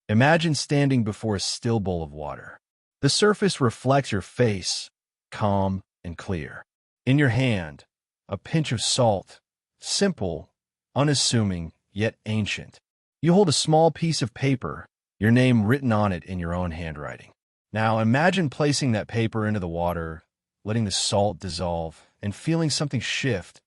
Imagine standing before a still bowl of water. The surface reflects your face, calm and clear. In your hand, a pinch of salt, simple, unassuming, yet ancient. You hold a small piece of paper, your name written on it in your own handwriting. Now imagine placing that paper into the water, letting the salt dissolve, and feeling something shift,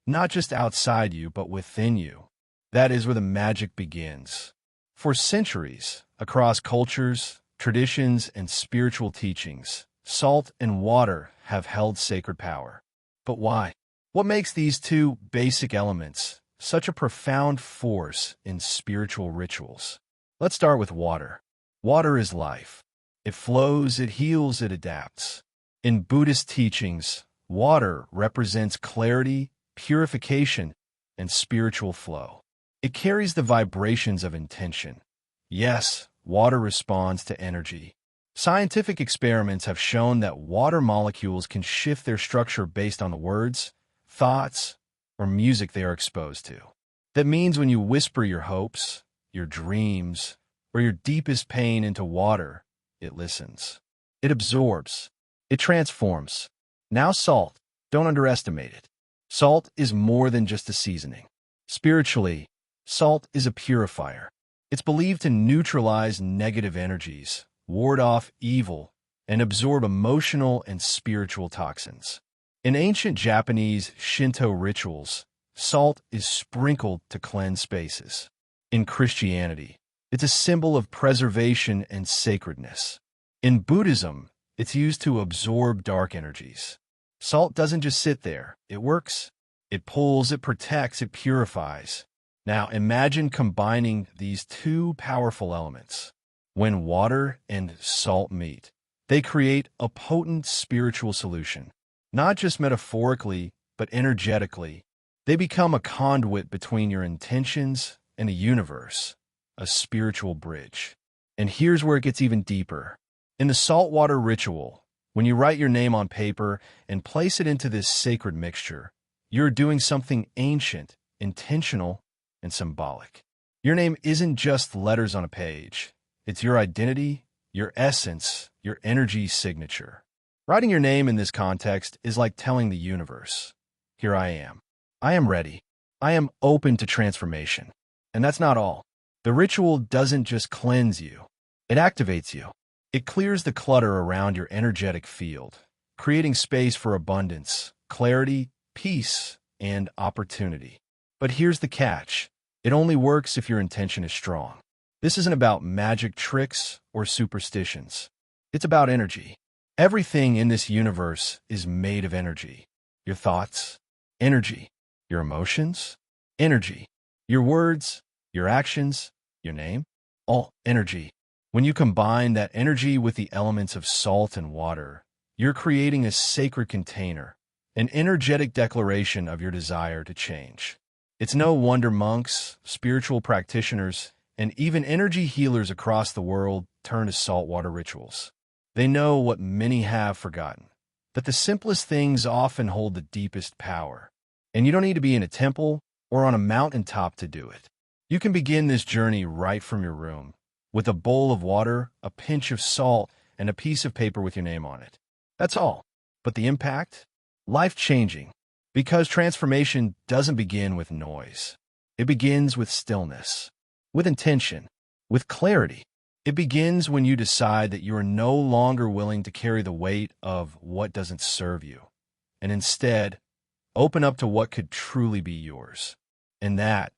not just outside you, but within you. That is where the magic begins. For centuries, across cultures, traditions, and spiritual teachings, salt and water have held sacred power. But why? What makes these two basic elements such a profound force in spiritual rituals? Let's start with water. Water is life. It flows, it heals, it adapts. In Buddhist teachings, water represents clarity, purification, and spiritual flow. It carries the vibrations of intention. Yes, water responds to energy. Scientific experiments have shown that water molecules can shift their structure based on the words, thoughts, or music they are exposed to. That means when you whisper your hopes, your dreams, or your deepest pain into water, it listens. It absorbs. It transforms. Now salt, don't underestimate it. Salt is more than just a seasoning. Spiritually, salt is a purifier. It's believed to neutralize negative energies, ward off evil, and absorb emotional and spiritual toxins. In ancient Japanese Shinto rituals, salt is sprinkled to cleanse spaces. In Christianity, it's a symbol of preservation and sacredness. In Buddhism, it's used to absorb dark energies. Salt doesn't just sit there. It works. It pulls, it protects, it purifies. Now imagine combining these two powerful elements. When water and salt meet, they create a potent spiritual solution. Not just metaphorically, but energetically. They become a conduit between your intentions and the universe, a spiritual bridge. And here's where it gets even deeper. In the saltwater ritual, when you write your name on paper and place it into this sacred mixture, you're doing something ancient, intentional, and symbolic. Your name isn't just letters on a page. It's your identity, your essence, your energy signature. Writing your name in this context is like telling the universe, here I am. I am ready. I am open to transformation. And that's not all. The ritual doesn't just cleanse you. It activates you. It clears the clutter around your energetic field, creating space for abundance, clarity, peace, and opportunity. But here's the catch. It only works if your intention is strong. This isn't about magic tricks or superstitions. It's about energy. Everything in this universe is made of energy. Your thoughts, energy. Your emotions, energy. Your words, your actions, your name, all energy. When you combine that energy with the elements of salt and water, you're creating a sacred container, an energetic declaration of your desire to change. It's no wonder monks, spiritual practitioners, and even energy healers across the world turn to saltwater rituals. They know what many have forgotten, that the simplest things often hold the deepest power. And you don't need to be in a temple or on a mountaintop to do it. You can begin this journey right from your room, with a bowl of water, a pinch of salt, and a piece of paper with your name on it. That's all. But the impact? Life-changing. Because transformation doesn't begin with noise. It begins with stillness, with intention, with clarity. It begins when you decide that you are no longer willing to carry the weight of what doesn't serve you, and instead, open up to what could truly be yours. And that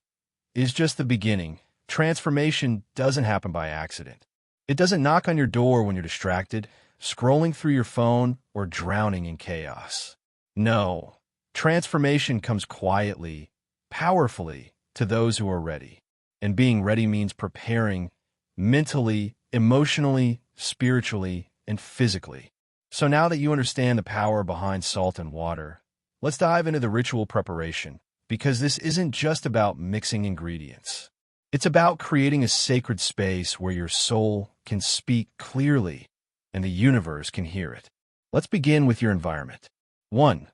is just the beginning. Transformation doesn't happen by accident. It doesn't knock on your door when you're distracted, scrolling through your phone, or drowning in chaos. No, transformation comes quietly, powerfully, to those who are ready. And being ready means preparing mentally, emotionally, spiritually, and physically. So now that you understand the power behind salt and water, let's dive into the ritual preparation, because this isn't just about mixing ingredients. It's about creating a sacred space where your soul can speak clearly and the universe can hear it. Let's begin with your environment. 1.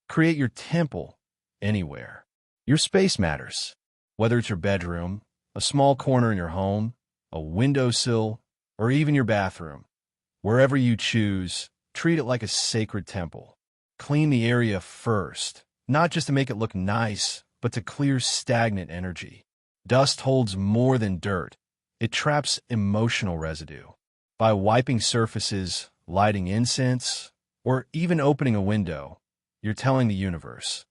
Create your temple anywhere. Your space matters. Whether it's your bedroom, a small corner in your home, a windowsill, or even your bathroom. Wherever you choose, treat it like a sacred temple. Clean the area first, not just to make it look nice, but to clear stagnant energy. Dust holds more than dirt. It traps emotional residue. By wiping surfaces, lighting incense, or even opening a window, you're telling the universe,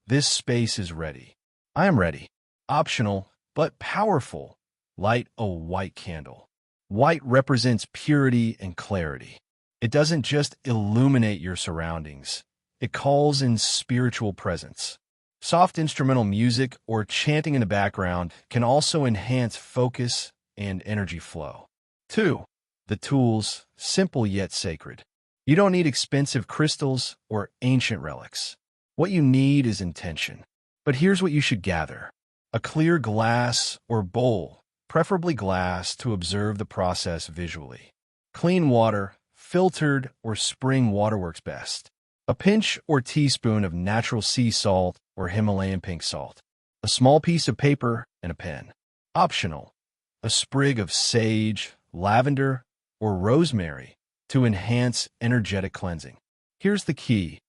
this space is ready. I am ready. Optional, but powerful. Light a white candle. White represents purity and clarity. It doesn't just illuminate your surroundings. It calls in spiritual presence. Soft instrumental music or chanting in the background can also enhance focus and energy flow. 2. The tools, simple yet sacred. You don't need expensive crystals or ancient relics. What you need is intention. But here's what you should gather. A clear glass or bowl, preferably glass, to observe the process visually. Clean water, filtered or spring water works best. A pinch or teaspoon of natural sea salt or Himalayan pink salt. A small piece of paper and a pen. Optional. A sprig of sage, lavender, or rosemary to enhance energetic cleansing. Here's the key.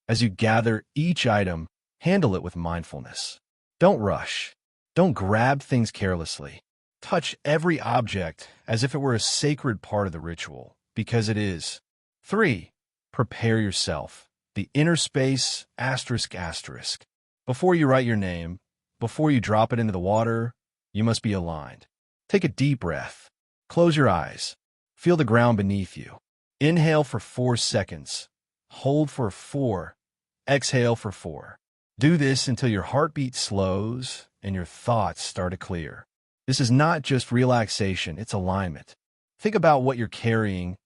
As you gather each item, handle it with mindfulness. Don't rush. Don't grab things carelessly. Touch every object as if it were a sacred part of the ritual, because it is. 3. Prepare yourself. The inner space, asterisk, asterisk. Before you write your name, before you drop it into the water, you must be aligned. Take a deep breath. Close your eyes. Feel the ground beneath you. Inhale for 4 seconds. Hold for 4. Exhale for 4. Do this until your heartbeat slows and your thoughts start to clear. This is not just relaxation, it's alignment. Think about what you're carrying: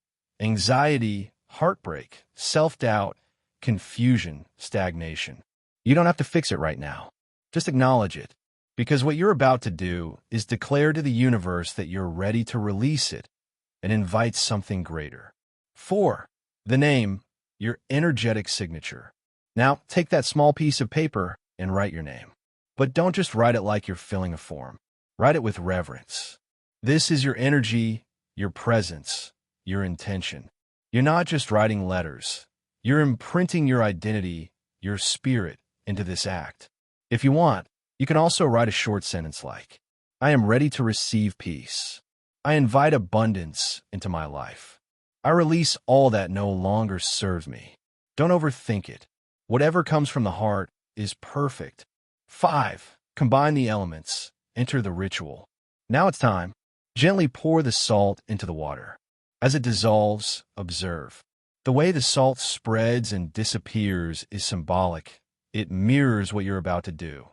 anxiety, heartbreak, self-doubt, confusion, stagnation. You don't have to fix it right now. Just acknowledge it. Because what you're about to do is declare to the universe that you're ready to release it and invite something greater. 4. The name, your energetic signature. Now, take that small piece of paper and write your name. But don't just write it like you're filling a form. Write it with reverence. This is your energy, your presence, your intention. You're not just writing letters. You're imprinting your identity, your spirit, into this act. If you want, you can also write a short sentence like, I am ready to receive peace. I invite abundance into my life. I release all that no longer serves me. Don't overthink it. Whatever comes from the heart is perfect. 5. Combine the elements. Enter the ritual. Now it's time. Gently pour the salt into the water. As it dissolves, observe. The way the salt spreads and disappears is symbolic. It mirrors what you're about to do.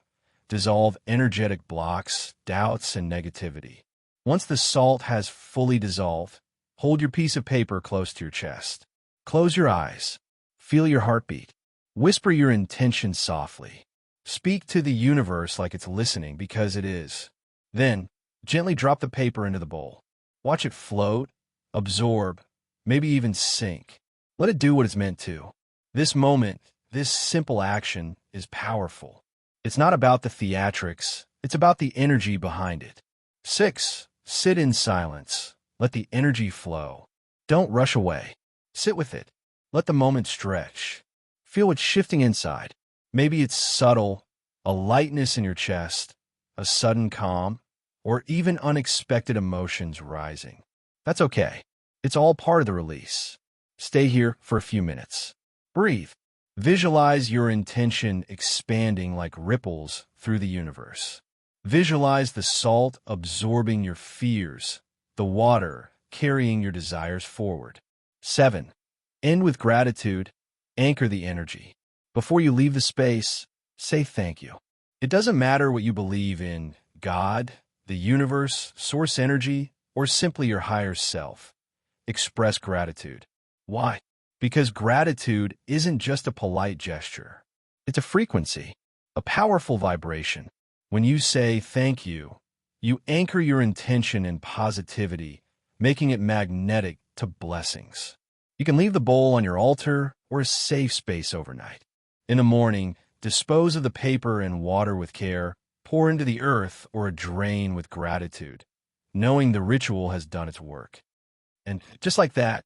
Dissolve energetic blocks, doubts, and negativity. Once the salt has fully dissolved, hold your piece of paper close to your chest. Close your eyes. Feel your heartbeat. Whisper your intention softly. Speak to the universe like it's listening, because it is. Then, gently drop the paper into the bowl. Watch it float, absorb, maybe even sink. Let it do what it's meant to. This moment, this simple action, is powerful. It's not about the theatrics, it's about the energy behind it. 6. Sit in silence. Let the energy flow. Don't rush away. Sit with it. Let the moment stretch. Feel what's shifting inside. Maybe it's subtle, a lightness in your chest, a sudden calm, or even unexpected emotions rising. That's okay. It's all part of the release. Stay here for a few minutes. Breathe. Visualize your intention expanding like ripples through the universe. Visualize the salt absorbing your fears, the water carrying your desires forward. 7. End with gratitude. Anchor the energy. Before you leave the space, say thank you. It doesn't matter what you believe in: God, the universe, source energy, or simply your higher self. Express gratitude. Why? Because gratitude isn't just a polite gesture. It's a frequency, a powerful vibration. When you say thank you, you anchor your intention in positivity, making it magnetic to blessings. You can leave the bowl on your altar or a safe space overnight. In the morning, dispose of the paper and water with care, pour into the earth, or a drain with gratitude. knowing the ritual has done its work. And just like that,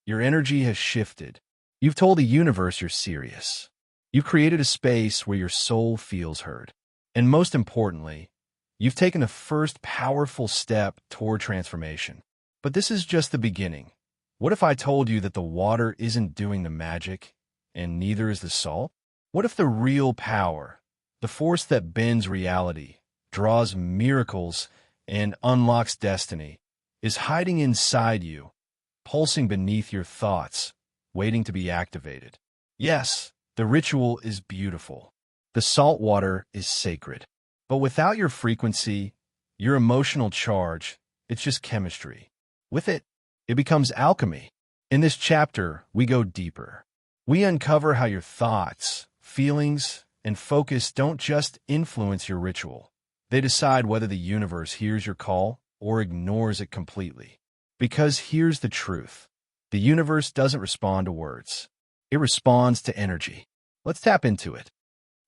your energy has shifted. You've told the universe you're serious. You've created a space where your soul feels heard. And most importantly, you've taken the first powerful step toward transformation. But this is just the beginning. What if I told you that the water isn't doing the magic, and neither is the salt? What if the real power, the force that bends reality, draws miracles, and unlocks destiny, is hiding inside you, pulsing beneath your thoughts, waiting to be activated? Yes, the ritual is beautiful. The salt water is sacred. But without your frequency, your emotional charge, it's just chemistry. With it, it becomes alchemy. In this chapter, we go deeper. We uncover how your thoughts, feelings, and focus don't just influence your ritual. They decide whether the universe hears your call or ignores it completely. Because here's the truth. The universe doesn't respond to words. It responds to energy. Let's tap into it.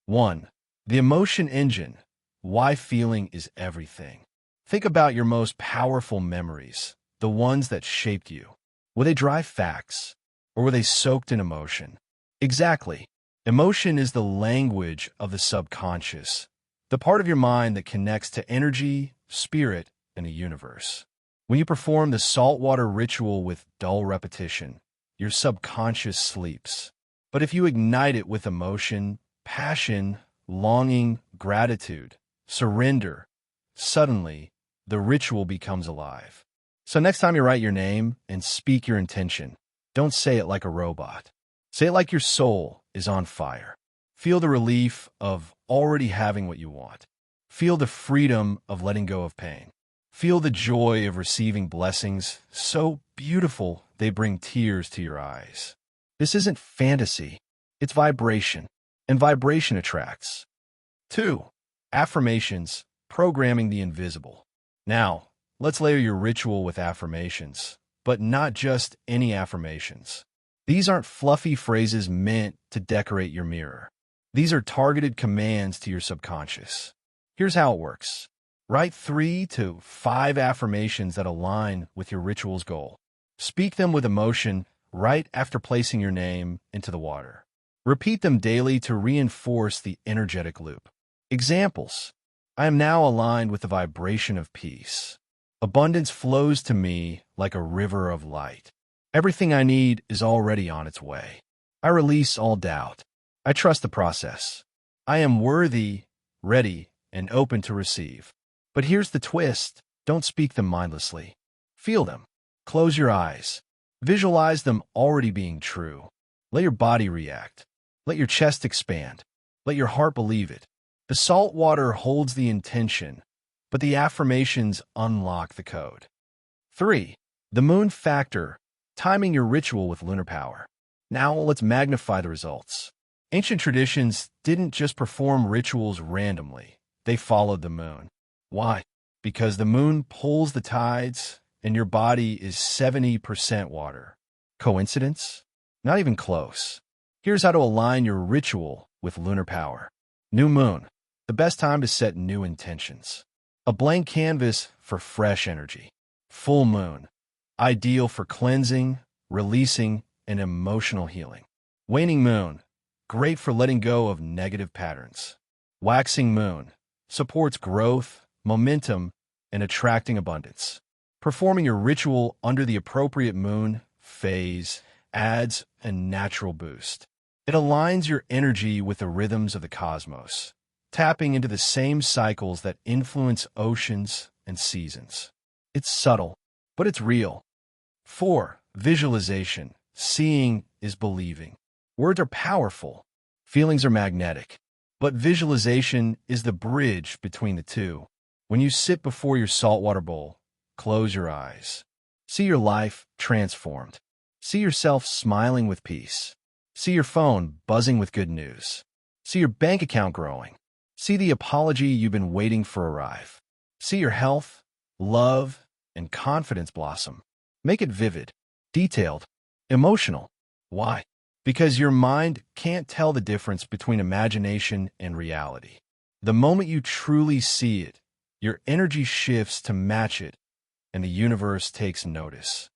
1. The emotion engine. Why feeling is everything. Think about your most powerful memories, the ones that shaped you. Were they dry facts, or were they soaked in emotion? Exactly. Emotion is the language of the subconscious, the part of your mind that connects to energy, spirit, and the universe. When you perform the saltwater ritual with dull repetition, your subconscious sleeps. But if you ignite it with emotion, passion, longing, gratitude, surrender, suddenly, the ritual becomes alive. So next time you write your name and speak your intention, don't say it like a robot. Say it like your soul is on fire. Feel the relief of already having what you want. Feel the freedom of letting go of pain. Feel the joy of receiving blessings so beautiful they bring tears to your eyes. This isn't fantasy, it's vibration, and vibration attracts. 2. Affirmations, programming the invisible. Now, let's layer your ritual with affirmations, but not just any affirmations. These aren't fluffy phrases meant to decorate your mirror. These are targeted commands to your subconscious. Here's how it works. Write 3 to 5 affirmations that align with your ritual's goal. Speak them with emotion right after placing your name into the water. Repeat them daily to reinforce the energetic loop. Examples. I am now aligned with the vibration of peace. Abundance flows to me like a river of light. Everything I need is already on its way. I release all doubt. I trust the process. I am worthy, ready, and open to receive. But here's the twist. Don't speak them mindlessly. Feel them. Close your eyes. Visualize them already being true. Let your body react. Let your chest expand. Let your heart believe it. The salt water holds the intention, but the affirmations unlock the code. 3. The moon factor, timing your ritual with lunar power. Now let's magnify the results. Ancient traditions didn't just perform rituals randomly. They followed the moon. Why? Because the moon pulls the tides, and your body is 70% water. Coincidence? Not even close. Here's how to align your ritual with lunar power. New moon. The best time to set new intentions. A blank canvas for fresh energy. Full moon. Ideal for cleansing, releasing, and emotional healing. Waning moon. Great for letting go of negative patterns. Waxing moon. Supports growth, momentum, and attracting abundance. Performing your ritual under the appropriate moon phase adds a natural boost. It aligns your energy with the rhythms of the cosmos, tapping into the same cycles that influence oceans and seasons. It's subtle, but it's real. 4. Visualization. Seeing is believing. Words are powerful. Feelings are magnetic. But visualization is the bridge between the two. When you sit before your saltwater bowl, close your eyes. See your life transformed. See yourself smiling with peace. See your phone buzzing with good news. See your bank account growing. See the apology you've been waiting for arrive. See your health, love, and confidence blossom. Make it vivid, detailed, emotional. Why? Because your mind can't tell the difference between imagination and reality. The moment you truly see it, your energy shifts to match it, and the universe takes notice.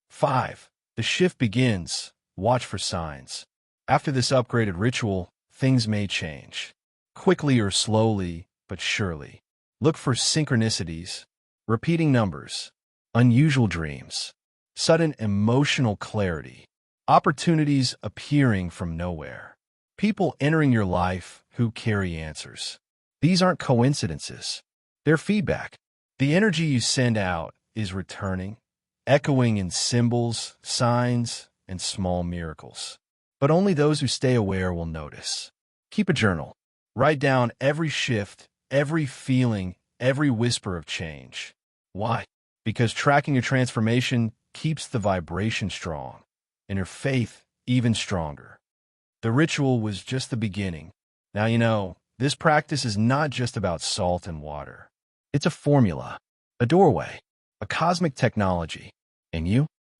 5. The shift begins. Watch for signs. After this upgraded ritual, things may change. Quickly or slowly, but surely. Look for synchronicities, repeating numbers, unusual dreams, sudden emotional clarity, opportunities appearing from nowhere, people entering your life who carry answers. These aren't coincidences. They're feedback. The energy you send out is returning, echoing in symbols, signs, and small miracles. But only those who stay aware will notice. Keep a journal. Write down every shift, every feeling, every whisper of change. Why? Because tracking your transformation keeps the vibration strong, and your faith even stronger. The ritual was just the beginning. Now you know, this practice is not just about salt and water. It's a formula, a doorway, a cosmic technology. And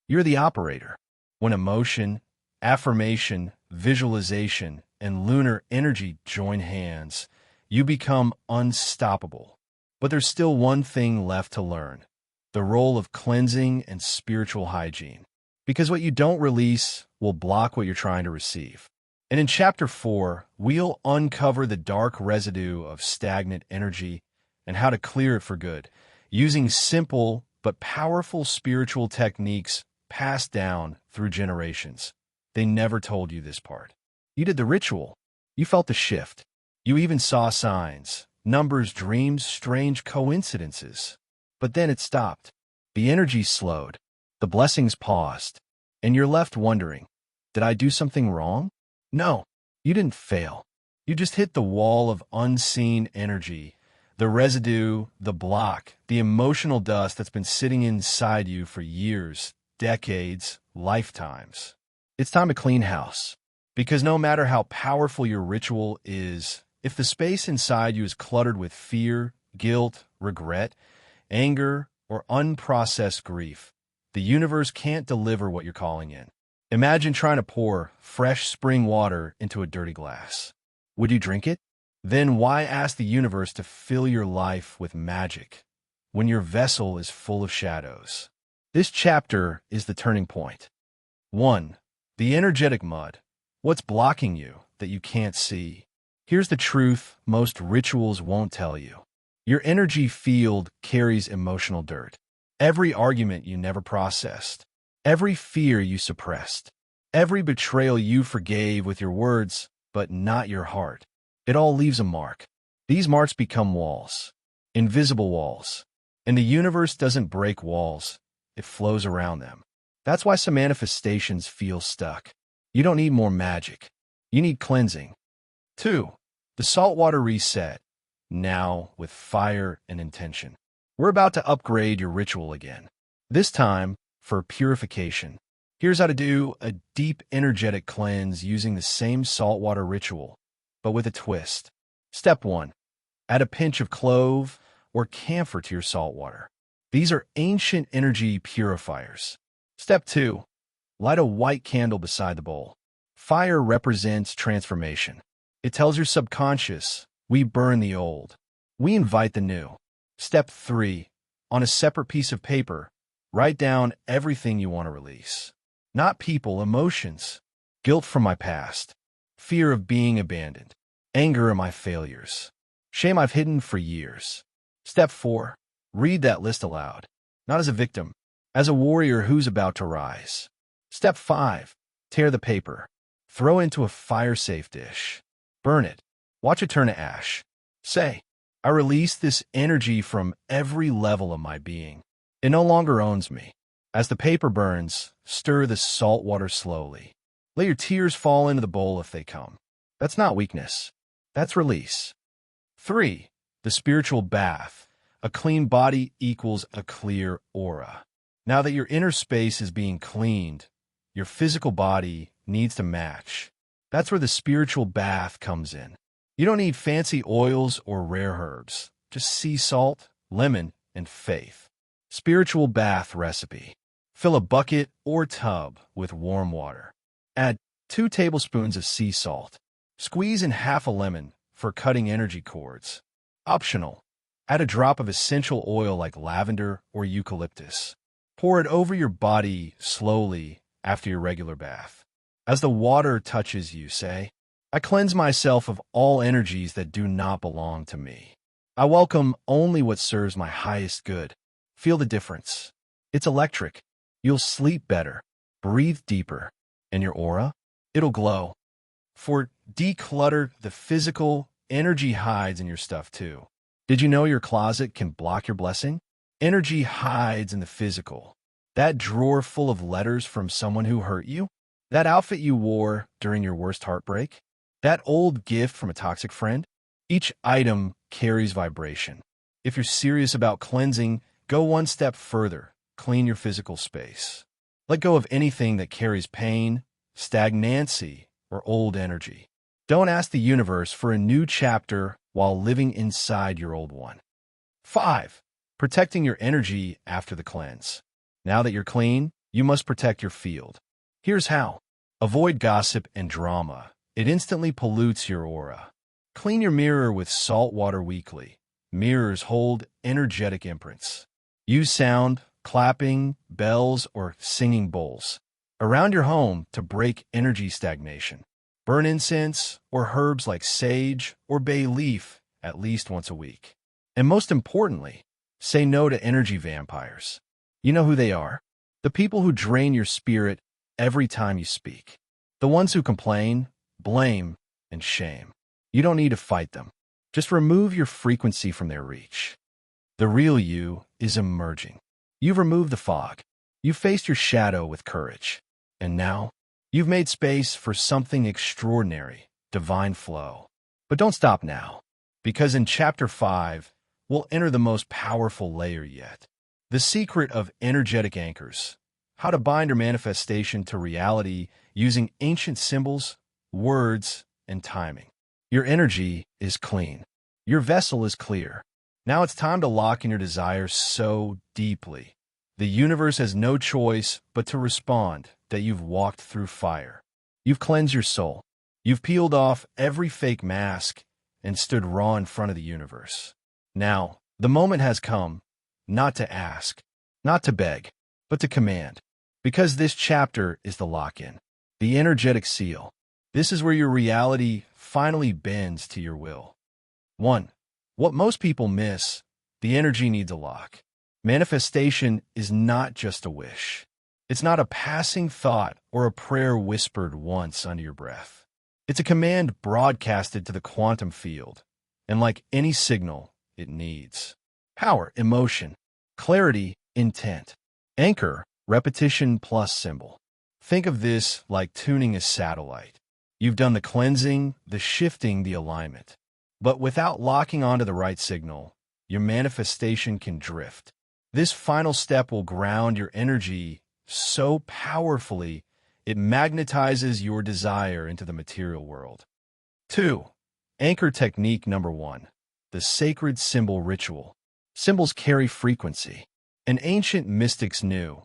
you're the operator. When emotion, affirmation, visualization, and lunar energy join hands, you become unstoppable. But there's still one thing left to learn: the role of cleansing and spiritual hygiene. Because what you don't release will block what you're trying to receive. And in Chapter 4, we'll uncover the dark residue of stagnant energy and how to clear it for good, using simple but powerful spiritual techniques passed down through generations. They never told you this part. You did the ritual. You felt the shift. You even saw signs, numbers, dreams, strange coincidences. But then it stopped. The energy slowed. The blessings paused. And you're left wondering, did I do something wrong? No, you didn't fail. You just hit the wall of unseen energy, the residue, the block, the emotional dust that's been sitting inside you for years, decades, lifetimes. It's time to clean house. Because no matter how powerful your ritual is, if the space inside you is cluttered with fear, guilt, regret, anger, or unprocessed grief, the universe can't deliver what you're calling in. Imagine trying to pour fresh spring water into a dirty glass. Would you drink it? Then why ask the universe to fill your life with magic when your vessel is full of shadows? This chapter is the turning point. 1. The energetic mud. What's blocking you that you can't see? Here's the truth most rituals won't tell you. Your energy field carries emotional dirt. Every argument you never processed. Every fear you suppressed. Every betrayal you forgave with your words, but not your heart. It all leaves a mark. These marks become walls. Invisible walls. And the universe doesn't break walls. It flows around them. That's why some manifestations feel stuck. You don't need more magic. You need cleansing. 2. The saltwater reset. Now with fire and intention. We're about to upgrade your ritual again. This time for purification. Here's how to do a deep energetic cleanse using the same saltwater ritual, but with a twist. Step 1. Add a pinch of clove or camphor to your saltwater. These are ancient energy purifiers. Step 2. Light a white candle beside the bowl. Fire represents transformation. It tells your subconscious, we burn the old. We invite the new. Step 3. On a separate piece of paper, write down everything you want to release. Not people, emotions. Guilt from my past. Fear of being abandoned. Anger at my failures. Shame I've hidden for years. Step 4. Read that list aloud. Not as a victim, as a warrior who's about to rise. Step 5. Tear the paper. Throw into a fire-safe dish. Burn it. Watch it turn to ash. Say, I release this energy from every level of my being. It no longer owns me. As the paper burns, stir the salt water slowly. Let your tears fall into the bowl if they come. That's not weakness. That's release. 3. The spiritual bath. A clean body equals a clear aura. Now that your inner space is being cleaned, your physical body needs to match. That's where the spiritual bath comes in. You don't need fancy oils or rare herbs. Just sea salt, lemon, and faith. Spiritual bath recipe. Fill a bucket or tub with warm water. Add 2 tablespoons of sea salt. Squeeze in half a lemon for cutting energy cords. Optional. Add a drop of essential oil like lavender or eucalyptus. Pour it over your body slowly after your regular bath. As the water touches you, say, I cleanse myself of all energies that do not belong to me. I welcome only what serves my highest good. Feel the difference. It's electric. You'll sleep better, breathe deeper, and your aura, it'll glow. For declutter the physical, energy hides in your stuff too. Did you know your closet can block your blessing? Energy hides in the physical. That drawer full of letters from someone who hurt you? That outfit you wore during your worst heartbreak? That old gift from a toxic friend? Each item carries vibration. If you're serious about cleansing, go one step further. Clean your physical space. Let go of anything that carries pain, stagnancy, or old energy. Don't ask the universe for a new chapter while living inside your old one. 5. Protecting your energy after the cleanse. Now that you're clean, you must protect your field. Here's how. Avoid gossip and drama. It instantly pollutes your aura. Clean your mirror with salt water weekly. Mirrors hold energetic imprints. Use sound, clapping, bells, or singing bowls around your home to break energy stagnation. Burn incense or herbs like sage or bay leaf at least once a week. And most importantly, say no to energy vampires. You know who they are? The people who drain your spirit every time you speak. The ones who complain, blame, and shame. You don't need to fight them. Just remove your frequency from their reach. The real you is emerging. You've removed the fog. You've faced your shadow with courage. And now, you've made space for something extraordinary, divine flow. But don't stop now, because in Chapter 5, we'll enter the most powerful layer yet. The secret of energetic anchors. How to bind your manifestation to reality using ancient symbols, words, and timing. Your energy is clean. Your vessel is clear. Now it's time to lock in your desires so deeply. The universe has no choice but to respond that you've walked through fire. You've cleansed your soul. You've peeled off every fake mask and stood raw in front of the universe. Now, the moment has come, not to ask, not to beg, but to command. Because this chapter is the lock-in, the energetic seal. This is where your reality finally bends to your will. 1. What most people miss, the energy needs a lock. Manifestation is not just a wish. It's not a passing thought or a prayer whispered once under your breath. It's a command broadcasted to the quantum field, and like any signal, it needs power, emotion, clarity, intent. Anchor, repetition plus symbol. Think of this like tuning a satellite. You've done the cleansing, the shifting, the alignment. But without locking onto the right signal, your manifestation can drift. This final step will ground your energy so powerfully, it magnetizes your desire into the material world. 2. Anchor technique number 1. The sacred symbol ritual. Symbols carry frequency. And ancient mystics knew.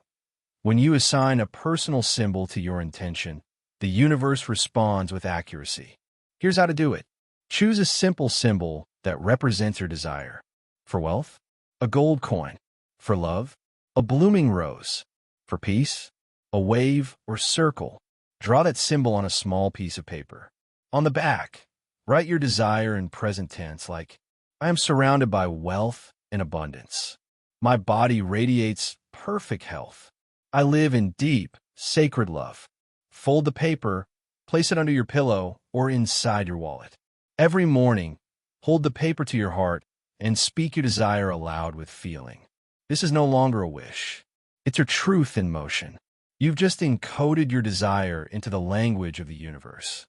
When you assign a personal symbol to your intention, the universe responds with accuracy. Here's how to do it. Choose a simple symbol that represents your desire. For wealth, a gold coin. For love, a blooming rose. For peace, a wave or circle. Draw that symbol on a small piece of paper. On the back, write your desire in present tense like, I am surrounded by wealth and abundance. My body radiates perfect health. I live in deep, sacred love. Fold the paper, place it under your pillow or inside your wallet. Every morning, hold the paper to your heart and speak your desire aloud with feeling. This is no longer a wish. It's your truth in motion. You've just encoded your desire into the language of the universe.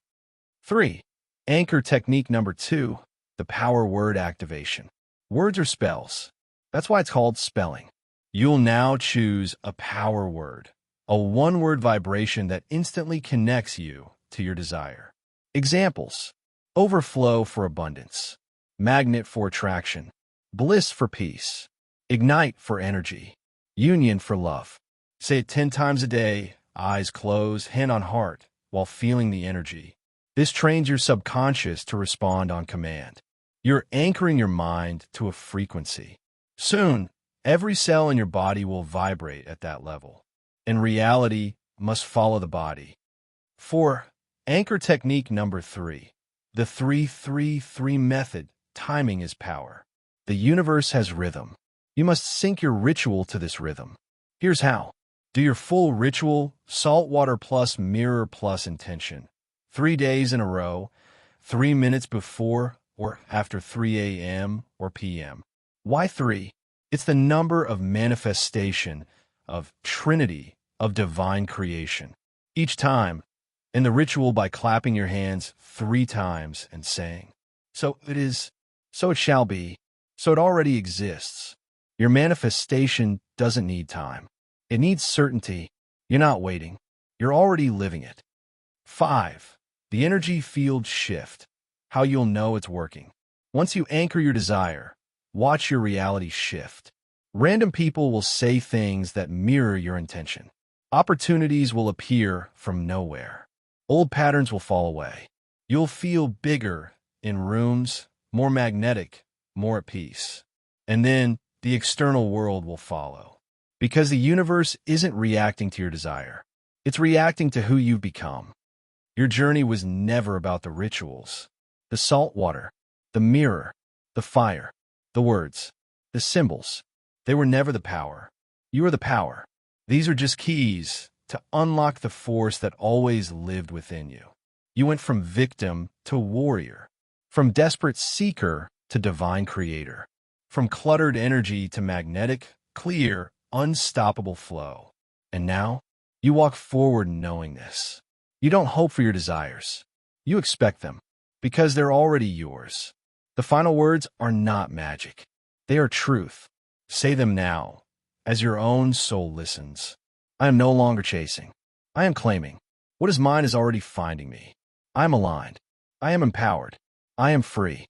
3. Anchor technique number 2, the power word activation. Words are spells. That's why it's called spelling. You'll now choose a power word, a one-word vibration that instantly connects you to your desire. Examples: overflow for abundance, magnet for attraction, bliss for peace, ignite for energy, union for love. Say it 10 times a day, eyes closed, hand on heart, while feeling the energy. This trains your subconscious to respond on command. You're anchoring your mind to a frequency. Soon, every cell in your body will vibrate at that level, and reality must follow the body. 4. Anchor technique number 3. The 3-3-3 method. Timing is power. The universe has rhythm. You must sync your ritual to this rhythm. Here's how. Do your full ritual, saltwater plus mirror plus intention. 3 days in a row, 3 minutes before or after 3 a.m. or p.m. Why 3? It's the number of manifestation, of trinity, of divine creation. Each time, in the ritual by clapping your hands 3 times and saying, "So it is, so it shall be, so it already exists." Your manifestation doesn't need time. It needs certainty. You're not waiting. You're already living it. 5. The energy field shift. How you'll know it's working. Once you anchor your desire, watch your reality shift. Random people will say things that mirror your intention. Opportunities will appear from nowhere. Old patterns will fall away. You'll feel bigger in rooms, more magnetic, more at peace. And then the external world will follow. Because the universe isn't reacting to your desire. It's reacting to who you've become. Your journey was never about the rituals, the salt water, the mirror, the fire, the words, the symbols. They were never the power. You are the power. These are just keys to unlock the force that always lived within you. You went from victim to warrior, from desperate seeker to divine creator, from cluttered energy to magnetic, clear, unstoppable flow. And now, you walk forward knowing this. You don't hope for your desires. You expect them, because they're already yours. The final words are not magic. They are truth. Say them now, as your own soul listens. I am no longer chasing. I am claiming. What is mine is already finding me. I am aligned. I am empowered. I am free.